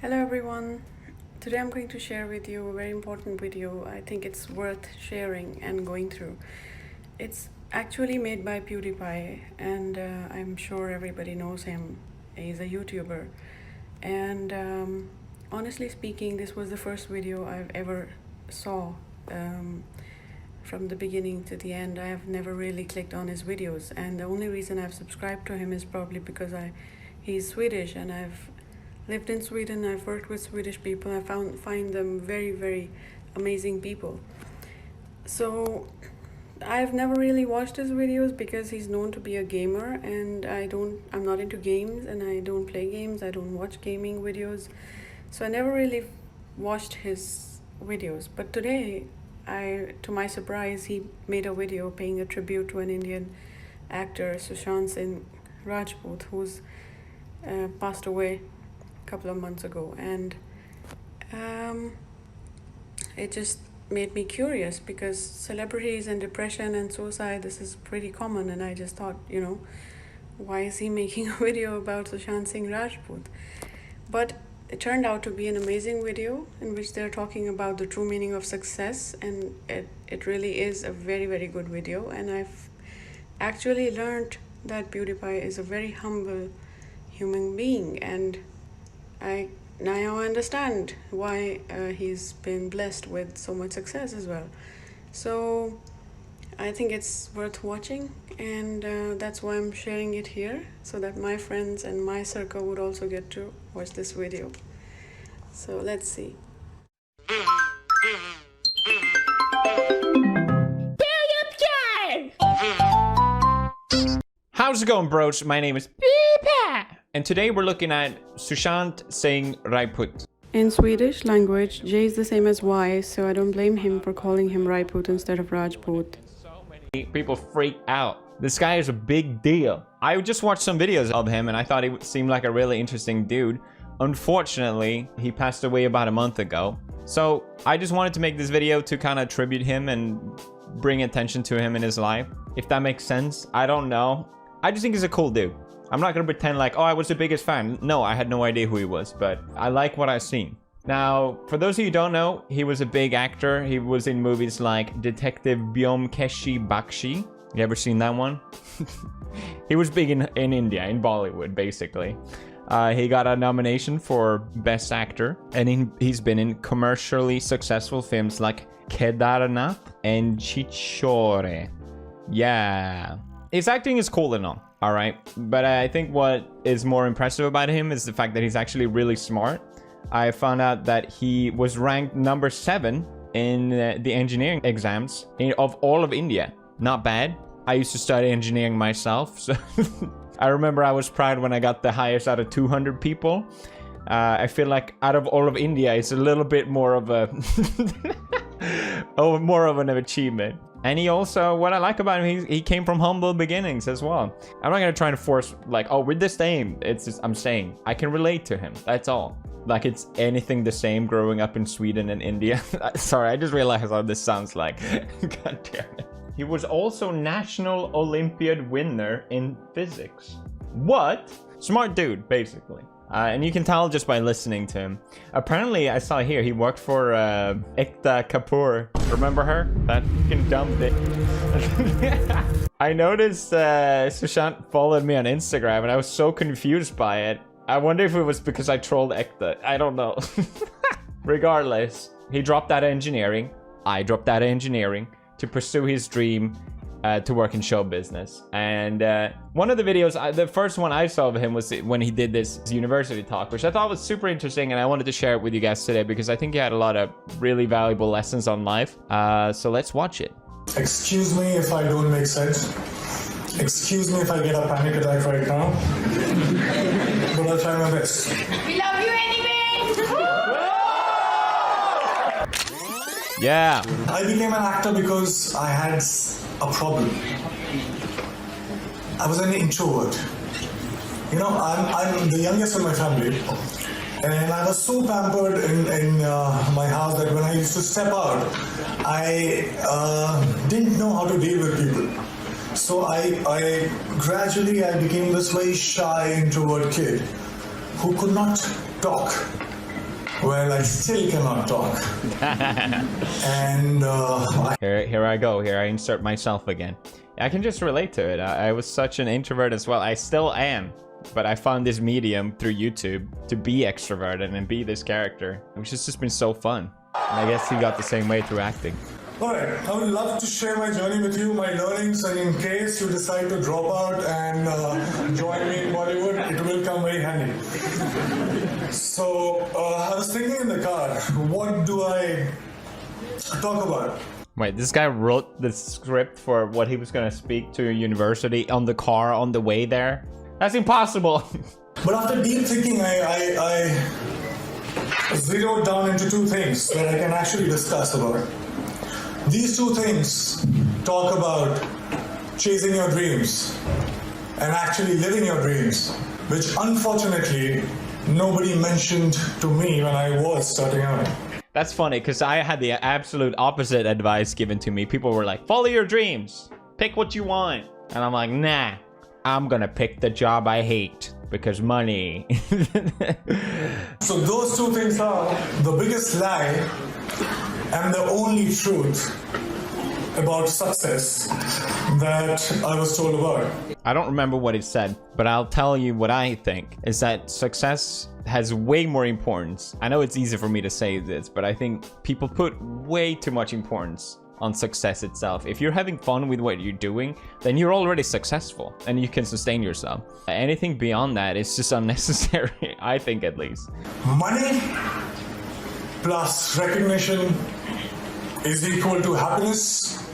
Hello everyone. Today I'm going to share with you a very important video. I think it's worth sharing and going through. It's actually made by PewDiePie and I'm sure everybody knows him. He's a YouTuber. And honestly speaking, this was the first video I've ever saw from the beginning to the end. I have never really clicked on his videos, and the only reason I've subscribed to him is probably because he's Swedish and I've lived in Sweden. I've worked with Swedish people. I find them very, very amazing people. So I've never really watched his videos because he's known to be a gamer, and I'm not into games, and I don't play games. I don't watch gaming videos. So I never really watched his videos. But today, to my surprise, he made a video paying a tribute to an Indian actor, Sushant Singh Rajput, who's passed away couple of months ago, and it just made me curious because celebrities and depression and suicide, this is pretty common, and I just thought, why is he making a video about Sushant Singh Rajput? But it turned out to be an amazing video in which they're talking about the true meaning of success, and it really is a very, very good video. And I've actually learned that PewDiePie is a very humble human being, and I now understand why he's been blessed with so much success as well. So I think it's worth watching, and that's why I'm sharing it here, so that my friends and my circle would also get to watch this video. So let's see. How's it going, bros? My name is Peepa, and today we're looking at Sushant Singh Rajput. In Swedish language, J is the same as Y, so I don't blame him for calling him Rajput instead of Rajput. So many people freak out. This guy is a big deal. I just watched some videos of him and I thought he seemed like a really interesting dude. Unfortunately, he passed away about a month ago. So I just wanted to make this video to kind of tribute him and bring attention to him in his life. If that makes sense, I don't know. I just think he's a cool dude. I'm not gonna pretend like, oh, I was the biggest fan. No, I had no idea who he was, but I like what I've seen. Now, for those of you who don't know, he was a big actor. He was in movies like Detective Byomkeshi Bakshi. You ever seen that one? He was big in India, in Bollywood, basically. He got a nomination for Best Actor, and he's been in commercially successful films like Kedarnath and Chichore. Yeah. His acting is cool and all right? But I think what is more impressive about him is the fact that he's actually really smart. I found out that he was ranked number 7 in the engineering exams of all of India. Not bad. I used to study engineering myself, so I remember I was proud when I got the highest out of 200 people. I feel like out of all of India, it's a little bit more of a more of an achievement. And he also, what I like about him, he came from humble beginnings as well. I'm not gonna try to force like, oh, we're the same. It's just, I'm saying I can relate to him. That's all. Like it's anything the same growing up in Sweden and India. Sorry, I just realized how this sounds like. God damn it. He was also National Olympiad winner in physics. What? Smart dude, basically. And you can tell just by listening to him. Apparently, I saw here, he worked for Ekta Kapoor. Remember her? That fucking dumb bitch. I noticed Sushant followed me on Instagram, and I was so confused by it. I wonder if it was because I trolled Ekta. I don't know. Regardless, he dropped out of engineering. I dropped out of engineering to pursue his dream to work in show business. And one of the videos, the first one I saw of him was when he did this university talk, which I thought was super interesting, and I wanted to share it with you guys today because I think he had a lot of really valuable lessons on life. So let's watch it. Excuse me if I don't make sense. Excuse me if I get a panic attack right now. But I'll try my best. We love you anyway! Yeah. I became an actor because I had a problem. I was an introvert. I'm the youngest in my family, and I was so pampered in my house that when I used to step out, I didn't know how to deal with people. So I gradually became this very shy introvert kid who could not talk Well, I still cannot talk. And Here I go. Here I insert myself again. I can just relate to it. I was such an introvert as well. I still am. But I found this medium through YouTube to be extroverted and be this character, which has just been so fun. And I guess he got the same way through acting. alright, I would love to share my journey with you, my learnings, and in case you decide to drop out and join me in Bollywood, it will come very handy. So, I was thinking in the car, what do I talk about? Wait, this guy wrote the script for what he was gonna speak to a university on the car on the way there? That's impossible! But after deep thinking, I zeroed down into two things that I can actually discuss about. These two things talk about chasing your dreams and actually living your dreams, which unfortunately nobody mentioned to me when I was starting out. That's funny, because I had the absolute opposite advice given to me. People were like, follow your dreams, pick what you want. And I'm like, nah, I'm gonna pick the job I hate, because money. So those two things are the biggest lie and the only truth about success that I was told about. I don't remember what it said, but I'll tell you what I think, is that success has way more importance. I know it's easy for me to say this, but I think people put way too much importance on success itself. If you're having fun with what you're doing, then you're already successful and you can sustain yourself. Anything beyond that is just unnecessary, I think, at least. Money plus recognition is equal to happiness,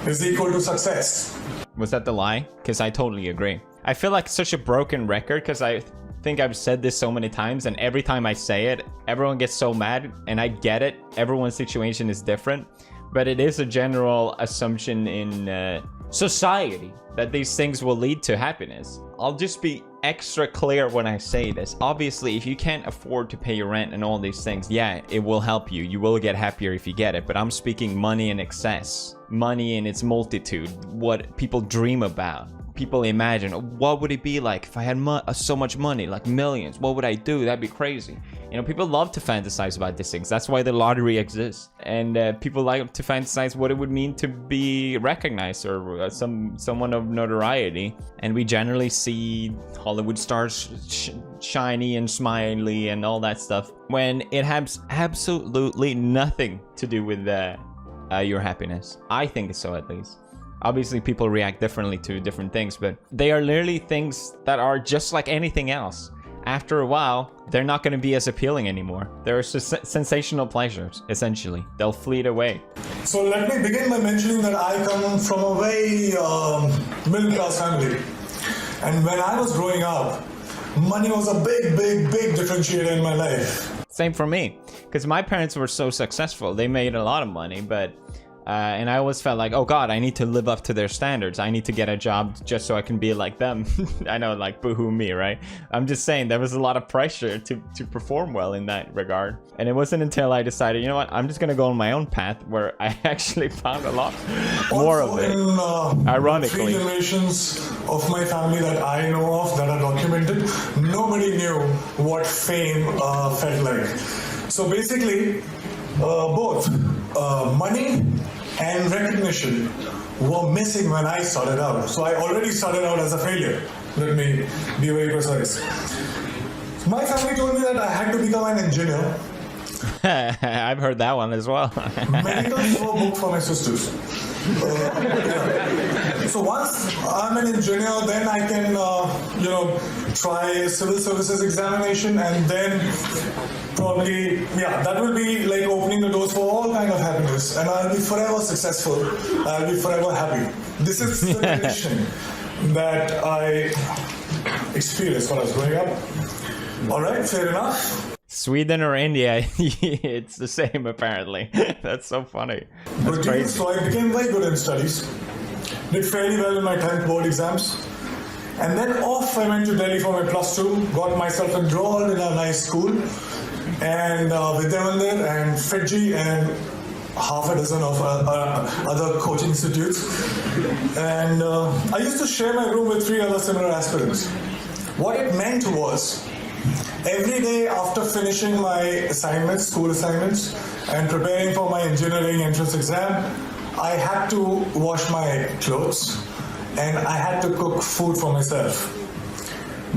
is equal to success. Was that the lie? Because I totally agree. I feel like such a broken record, because I think I've said this so many times, and every time I say it, everyone gets so mad, and I get it. Everyone's situation is different, but it is a general assumption in society that these things will lead to happiness. I'll just be extra clear when I say this. Obviously, if you can't afford to pay your rent and all these things, yeah, it will help you. You will get happier if you get it. But I'm speaking money in excess, money in its multitude, what people dream about. People imagine, what would it be like if I had so much money, like millions? What would I do? That'd be crazy. You know, people love to fantasize about these things. That's why the lottery exists. And people like to fantasize what it would mean to be recognized or someone of notoriety. And we generally see Hollywood stars shiny and smiley and all that stuff, when it has absolutely nothing to do with your happiness. I think so, at least. Obviously, people react differently to different things, but they are literally things that are just like anything else. After a while, they're not going to be as appealing anymore. They're just sensational pleasures, essentially. They'll fleet away. So let me begin by mentioning that I come from a very middle-class family. And when I was growing up, money was a big differentiator in my life. Same for me, because my parents were so successful. They made a lot of money, but and I always felt like, oh God, I need to live up to their standards. I need to get a job just so I can be like them. I know, like, boohoo me, right? I'm just saying there was a lot of pressure to perform well in that regard. And it wasn't until I decided, you know what, I'm just gonna go on my own path, where I actually found a lot more of it. Ironically. 3 generations of my family that I know of that are documented, nobody knew what fame felt like. So basically, both money and recognition were missing when I started out. So I already started out as a failure. Let me be very precise. My family told me that I had to become an engineer. I've heard that one as well. Medicals were booked for my sisters. Yeah. So once I'm an engineer, then I can, try civil services examination, and then probably, that will be like opening the doors for all kind of happiness, and I'll be forever successful. I'll be forever happy. This is the condition that I experienced when I was growing up. All right, fair enough. Sweden or India, it's the same apparently. That's so funny. That's crazy. So I became very good in studies. Did fairly well in my 10th board exams. And then off I went to Delhi for my +2, got myself enrolled in a nice school. And Vidyamandir and Fiji and half a dozen of other coaching institutes. And I used to share my room with 3 other similar aspirants. What it meant was Every day after finishing my assignments, school assignments, and preparing for my engineering entrance exam, I had to wash my clothes and I had to cook food for myself.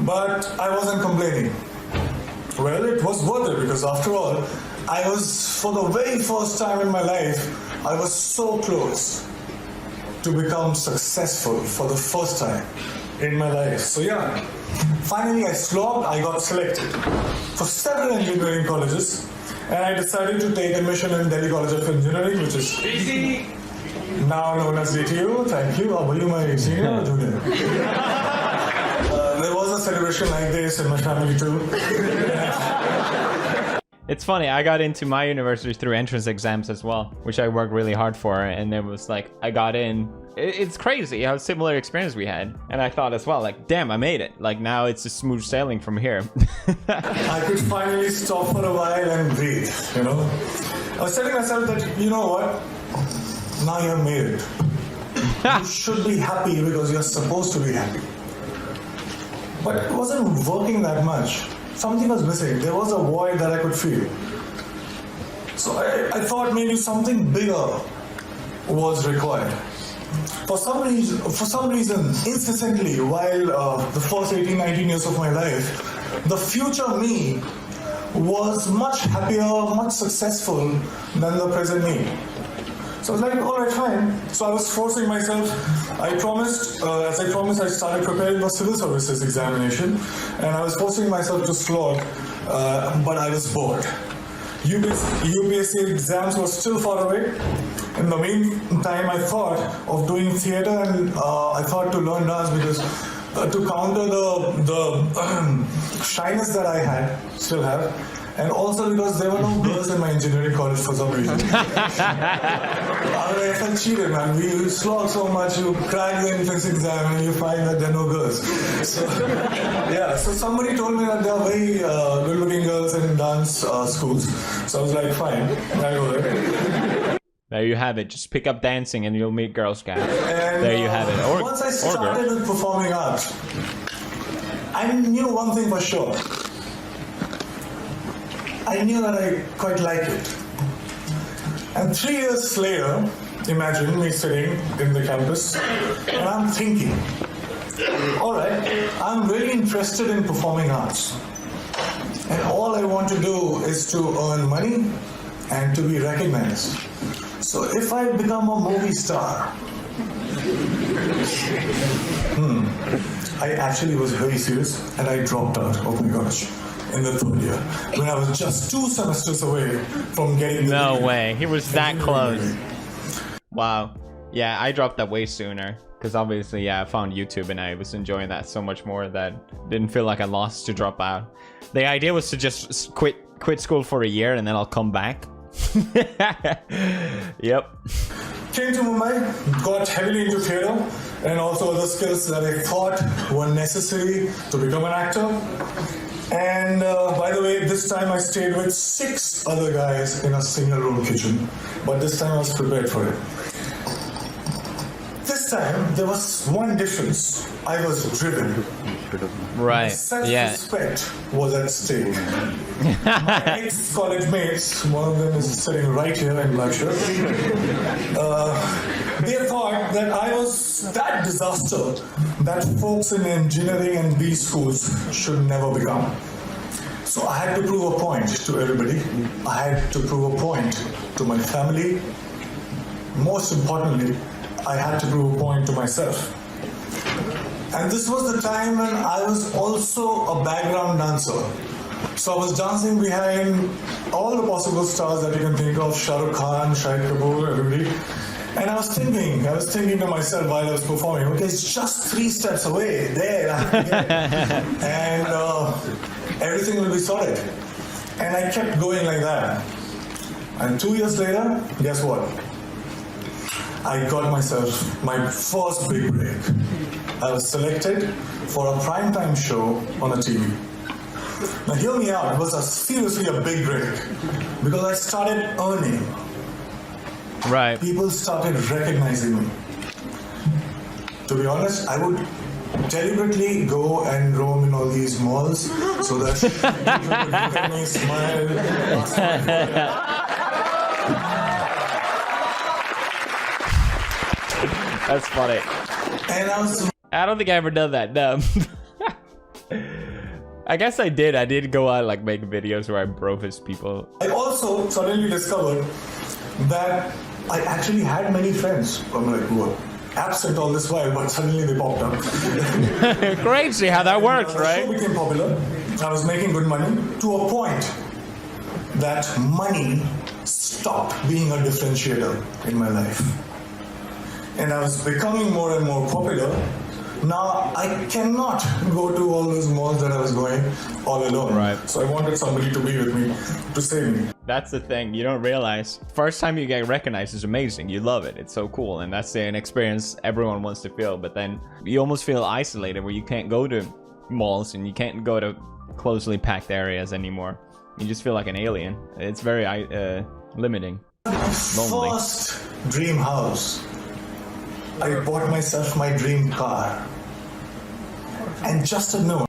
But I wasn't complaining. Well, it was worth it because after all, I was, for the very first time in my life, I was so close to become successful for the first time in my life. So yeah, finally I slogged, I got selected for several engineering colleges, and I decided to take admission in Delhi College of Engineering, which is now known as DTU. Thank you. Were you my senior or junior? There was a celebration like this in my family too. It's funny, I got into my university through entrance exams as well, which I worked really hard for, and it was like, I got in. It's crazy how similar experience we had. And I thought as well, like, damn, I made it. Like, now it's just smooth sailing from here. I could finally stop for a while and breathe, you know. I was telling myself that, you know what, now you have made it. You should be happy because you're supposed to be happy. But it wasn't working that much. Something was missing. There was a void that I could feel. So I thought maybe something bigger was required. For some reason, incessantly, while the first 18, 19 years of my life, the future me was much happier, much successful than the present me. So I was like, all right, fine. So I was forcing myself. I promised, I started preparing for civil services examination, and I was forcing myself to slog, but I was bored. UPSC exams were still far away. In the meantime, I thought of doing theatre, and I thought to learn dance because to counter the shyness that I still have. And also because there were no girls in my engineering college for some reason. I felt cheated, man. You slog so much, you crack the entrance exam and you find that there are no girls. So, yeah, so somebody told me that there are very good-looking girls in dance schools. So I was like, fine, I'll go there. There you have it. Just pick up dancing and you'll meet Girl Scouts. And, there you have it. Once I started with performing arts, I knew one thing for sure. I knew that I quite liked it. And 3 years later, imagine me sitting in the campus, and I'm thinking, all right, I'm really interested in performing arts. And all I want to do is to earn money and to be recognized. So if I become a movie star, I actually was very serious and I dropped out. Oh my gosh. In the third year, when I was just 2 semesters away from getting the No way, he was that close. Wow. Yeah, I dropped that way sooner. Because obviously, yeah, I found YouTube and I was enjoying that so much more that didn't feel like I lost to drop out. The idea was to just quit school for a year and then I'll come back. Yep. Came to Mumbai, got heavily into theatre and also other skills that I thought were necessary to become an actor. And by the way, this time I stayed with 6 other guys in a single room kitchen. But this time I was prepared for it. This time there was one difference. I was driven. Right. Self-respect was at stake. My ex-college mates, one of them is sitting right here in black shirt. They thought that I was that disaster that folks in engineering and B schools should never become. So I had to prove a point to everybody. I had to prove a point to my family. Most importantly, I had to prove a point to myself. And this was the time when I was also a background dancer. So I was dancing behind all the possible stars that you can think of, Shah Rukh Khan, Shahid Kapoor, everybody. And I was thinking to myself while I was performing, okay, it's just 3 steps away, there, I have to get it. And everything will be sorted. And I kept going like that. And 2 years later, guess what? I got myself my first big break. I was selected for a primetime show on a TV. Now hear me out, it was seriously a big break because I started earning. Right. People started recognizing me. To be honest, I would deliberately go and roam in all these malls so that people would look at me, smile. That's funny. And I don't think I ever done that. No. I guess I did. I did go out like make videos where I brofist people. I also suddenly discovered that I actually had many friends from like who were absent all this while, but suddenly they popped up. Crazy how that works, The right? show became popular. I was making good money to a point that money stopped being a differentiator in my life. And I was becoming more and more popular. Now I cannot go to all those malls that I was going all alone. Right. So I wanted somebody to be with me, to save me. That's the thing. You don't realize. First time you get recognized is amazing. You love it. It's so cool. And that's an experience everyone wants to feel. But then you almost feel isolated where you can't go to malls and you can't go to closely packed areas anymore. You just feel like an alien. It's very limiting. Lonely. First dream house. I bought myself my dream car. And just a note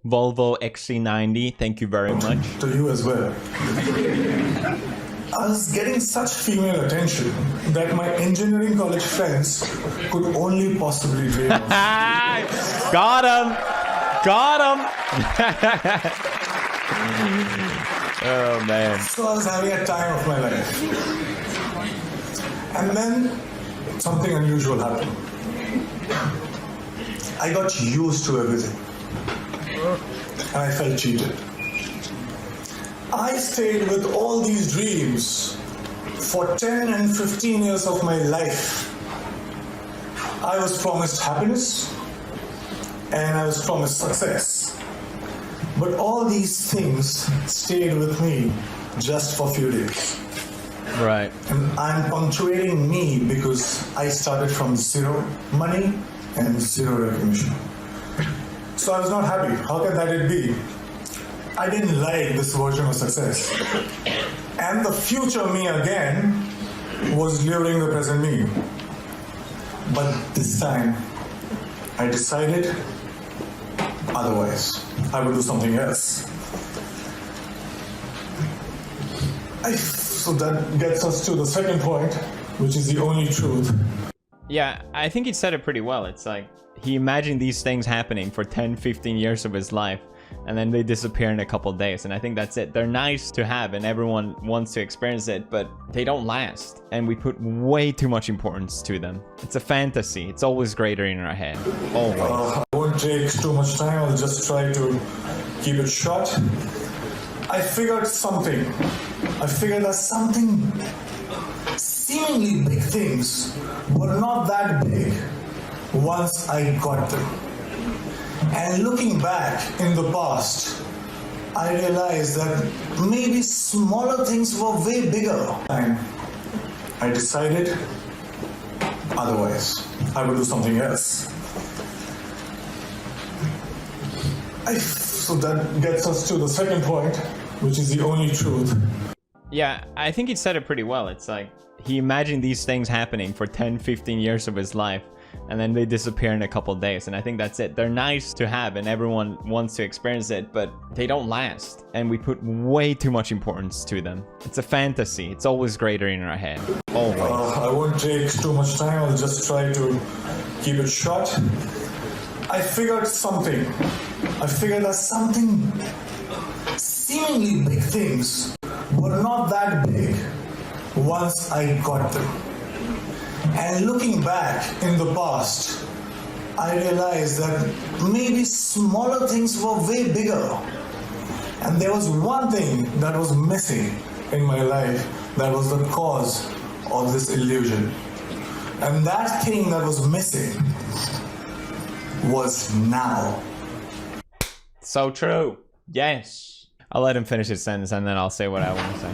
Volvo XC90. Thank you very much. to you as well. I was getting such female attention that my engineering college friends could only possibly dream of. Got him. Got him. Oh man. So I was having a time of my life. And then something unusual happened. I got used to everything. And I felt cheated. I stayed with all these dreams for 10 and 15 years of my life. I was promised happiness and I was promised success. But all these things stayed with me just for a few days. Right. And I'm punctuating me because I started from zero money and zero recognition. So I was not happy. How can that it be? I didn't like this version of success. And the future me again was luring the present me. But this time, I decided otherwise. I would do something else. So that gets us to the second point, which is the only truth. Yeah, I think he said it pretty well. It's like he imagined these things happening for 10, 15 years of his life, and then they disappear in a couple days. And I think that's it. They're nice to have, and everyone wants to experience it, but they don't last. And we put way too much importance to them. It's a fantasy. It's always greater in our head. Always. I won't take too much time. I'll just try to keep it short. I figured something. I figured that something seemingly big things were not that big once I got them. And looking back in the past, I realized that maybe smaller things were way bigger. And I decided otherwise. I would do something else. So that gets us to the second point, which is the only truth. Yeah, I think he said it pretty well. It's like he imagined these things happening for 10, 15 years of his life, and then they disappear in a couple days. And I think that's it. They're nice to have, and everyone wants to experience it, but they don't last. And we put way too much importance to them. It's a fantasy. It's always greater in our head. Always. I won't take too much time. I'll just try to keep it short. I figured something. I figured that something seemingly big things were not that big once I got them. And looking back in the past, I realized that maybe smaller things were way bigger. And there was one thing that was missing in my life that was the cause of this illusion. And that thing that was missing was now. So true. Yes. I'll let him finish his sentence and then I'll say what I want to say.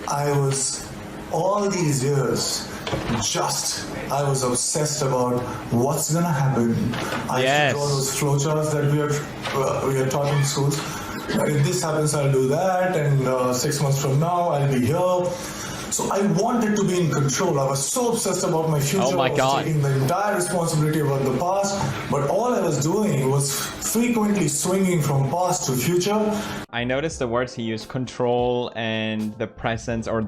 I was, all these years, I was obsessed about what's gonna happen. I Yes. did all those flowcharts that we are taught in schools. If this happens, I'll do that, and 6 months from now, I'll be here. So I wanted to be in control. I was so obsessed about my future. Oh my I was God. taking the entire responsibility about the past. But all I was doing was frequently swinging from past to future. I noticed the words he used, control and the present or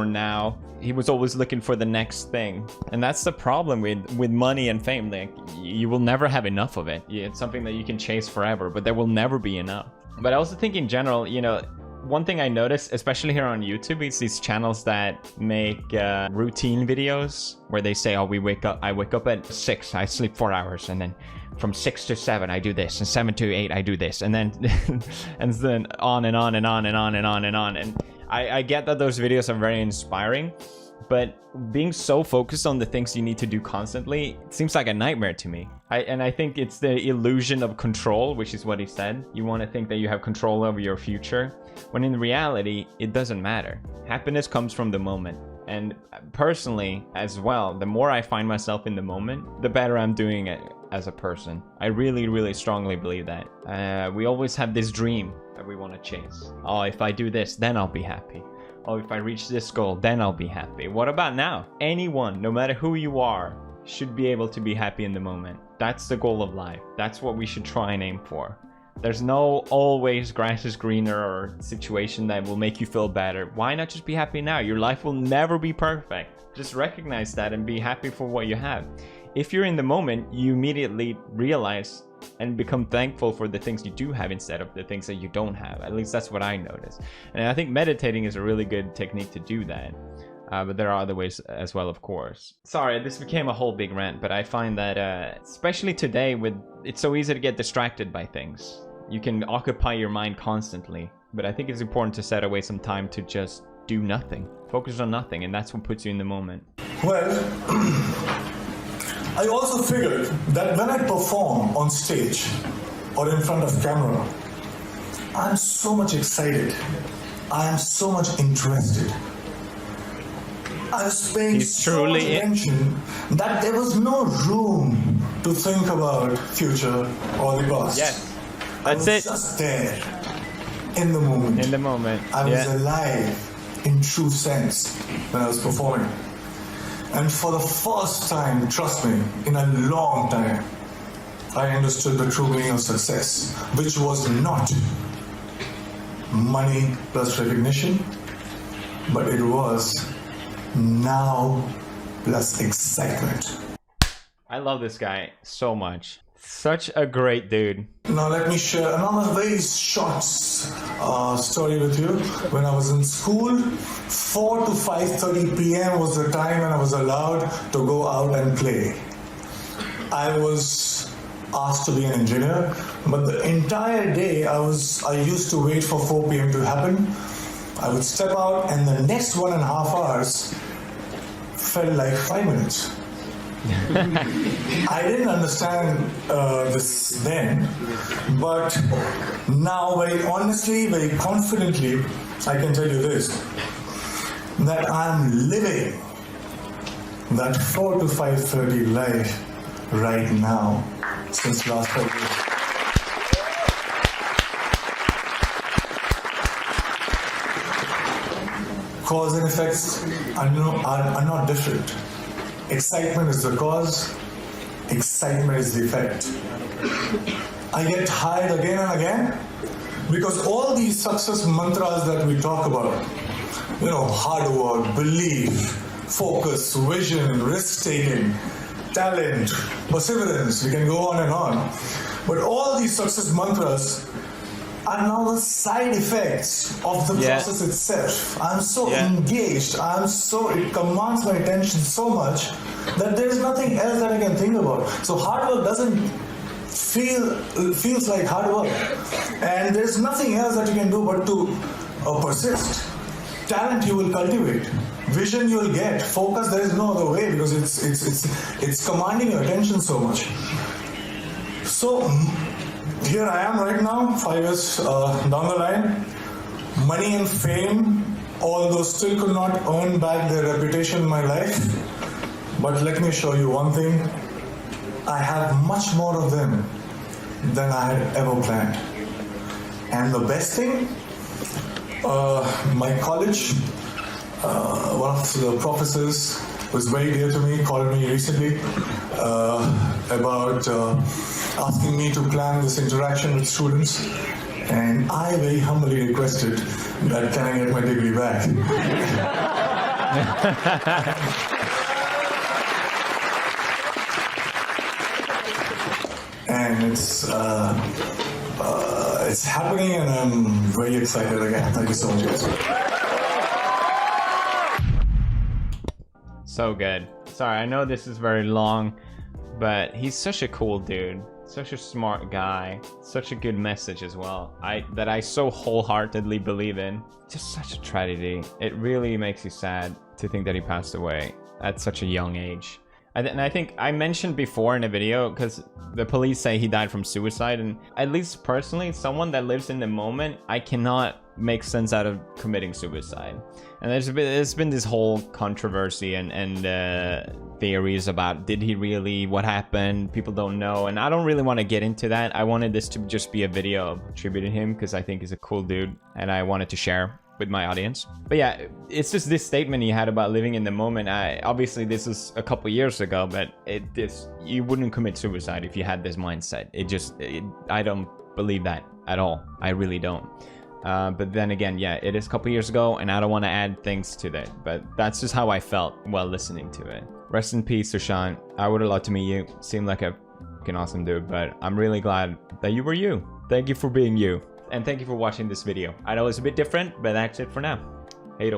now. He was always looking for the next thing. And that's the problem with money and fame. Like, you will never have enough of it. It's something that you can chase forever, but there will never be enough. But I also think in general, you know, one thing I noticed, especially here on YouTube, is these channels that make routine videos where they say, oh, I wake up at 6, I sleep 4 hours, and then from 6 to 7 I do this, and 7 to 8 I do this, and then and then on and on and on and on and on and on. And I get that those videos are very inspiring, but being so focused on the things you need to do constantly, it seems like a nightmare to me. I think it's the illusion of control, which is what he said. You want to think that you have control over your future, when in reality, it doesn't matter. Happiness comes from the moment. And personally, as well, the more I find myself in the moment, the better I'm doing it as a person. I really, really strongly believe that. We always have this dream that we want to chase. Oh, if I do this, then I'll be happy. Oh, if I reach this goal, then I'll be happy. What about now? Anyone, no matter who you are, should be able to be happy in the moment. That's the goal of life. That's what we should try and aim for. There's no always grass is greener or situation that will make you feel better. Why not just be happy now? Your life will never be perfect. Just recognize that and be happy for what you have. If you're in the moment, you immediately realize and become thankful for the things you do have instead of the things that you don't have. At least that's what I noticed. And I think meditating is a really good technique to do that. But there are other ways as well, of course. Sorry, this became a whole big rant, but I find that especially today, it's so easy to get distracted by things. You can occupy your mind constantly, but I think it's important to set away some time to just do nothing. Focus on nothing, and that's what puts you in the moment. Well, I also figured that when I perform on stage or in front of camera, I'm so much excited. I am so much interested. I was paying so much attention that there was no room to think about future or the past. Yes, that's I was it. just there, in the moment. In the moment. I was alive in true sense when I was performing. And for the first time, trust me, in a long time, I understood the true meaning of success, which was not money plus recognition, but it was now plus excitement. I love this guy so much. Such a great dude. Now let me share another very short story with you. When I was in school, 4 to 5:30 p.m. was the time when I was allowed to go out and play. I was asked to be an engineer, but the entire day I used to wait for 4 p.m. to happen. I would step out, and the next 1.5 hours felt like 5 minutes. I didn't understand this then, but now very honestly, very confidently, I can tell you this, that I'm living that 4 to 5:30 life right now since last 5 years. Cause and effects are not different. Excitement is the cause, excitement is the effect. I get tired again and again because all these success mantras that we talk about, hard work, belief, focus, vision, risk-taking, talent, perseverance, we can go on and on. But all these success mantras are now the side effects of the process itself. I'm so engaged, it commands my attention so much that there's nothing else that I can think about. So hard work feels like hard work. And there's nothing else that you can do but to persist. Talent you will cultivate. Vision you will get. Focus, there is no other way because it's commanding your attention so much. So here I am right now, 5 years down the line. Money and fame, although still could not earn back their reputation in my life. But let me show you one thing. I have much more of them than I had ever planned. And the best thing, my college one of the professors was very dear to me, called me recently about asking me to plan this interaction with students, and I very humbly requested that can I get my degree back. And it's happening, and I'm very excited again. Thank you so much, guys. So good. Sorry, I know this is very long, but he's such a cool dude, such a smart guy, such a good message as well. That I so wholeheartedly believe in. Just such a tragedy. It really makes you sad to think that he passed away at such a young age. And I think I mentioned before in a video, because the police say he died from suicide, and at least personally, someone that lives in the moment, I cannot make sense out of committing suicide. And there's been this whole controversy and theories about did he really, what happened, people don't know, and I don't really want to get into that. I wanted this to just be a video of tributing him because I think he's a cool dude and I wanted to share with my audience. But yeah, it's just this statement he had about living in the moment. Obviously this is a couple years ago, but you wouldn't commit suicide if you had this mindset. I don't believe that at all. I really don't. But then again, yeah, it is a couple years ago, and I don't want to add things to that, but that's just how I felt while listening to it. Rest in peace, Sushant. I would have loved to meet you. Seemed like a fucking awesome dude, but I'm really glad that you were you. Thank you for being you. And thank you for watching this video. I know it's a bit different, but that's it for now. Hey,